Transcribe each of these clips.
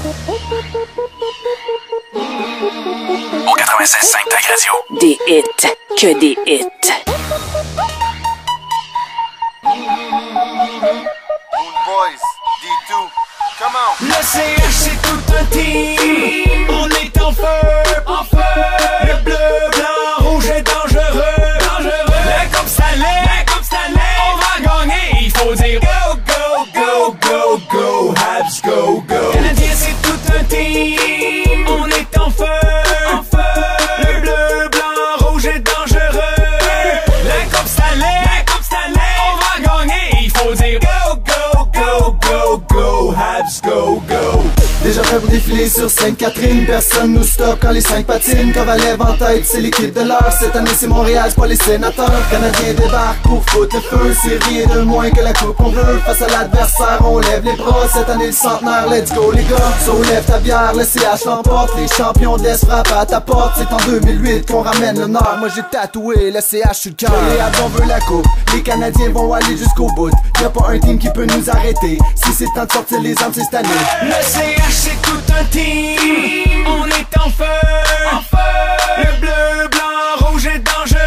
Au 96.5 Tag Radio. Des hits, que des hits. Boys, D2, come on. Le CH c'est tout un team. On est en feu, en feu. Le bleu, blanc, rouge est dangereux, dangereux. La coupe Stanley, on va gagner. Il faut dire go, go, go, go, go, Habs, go, go. Canadien c'est tout un team. On est en feu, en feu. Le bleu, blanc, rouge est dangereux. La coupe Stanley, on va gagner. Il faut dire go, go, go, go, go, Habs, go, go. Déjà prêt pour défiler sur Sainte-Catherine. Personne nous stoppe quand les 5 patinent. Kovalev en tête, c'est l'équipe de l'heure. Cette année c'est Montréal, c'est pas les sénateurs. Canadiens débarquent pour foutre le feu. C'est rien de moins que la coupe on veut. Face à l'adversaire, on lève les bras. Cette année le centenaire, let's go les gars. Soulève ta bière, le CH l'emporte. Les champions de l'Est frappent à ta porte. C'est en 2008 qu'on ramène le Nord. Moi j'ai tatoué le CH sur le cœur. Les Habs on veut la coupe. Les Canadiens vont aller jusqu'au bout. Y'a pas un team qui peut nous arrêter. Si c'est temps de sortir les armes, c'est cette année. Le CH c'est tout un team. On est en feu, en feu. Le bleu, blanc, rouge est dangereux,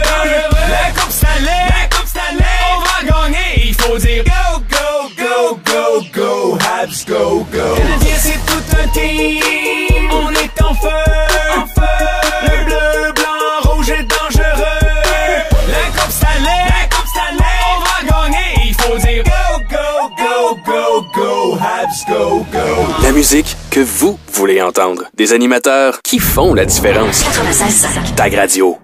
dangereux. La coupe Stanley, on va gagner. Il faut dire go, go, go, go, go, Habs, go, go. Canadien c'est tout un team. On est en feu, en feu. Le bleu, blanc, rouge est dangereux. La coupe Stanley, on va gagner. Il faut dire go, go, go, go, go, Habs, go, go. La musique que vous voulez entendre. Des animateurs qui font la différence. 96.5 Tag Radio.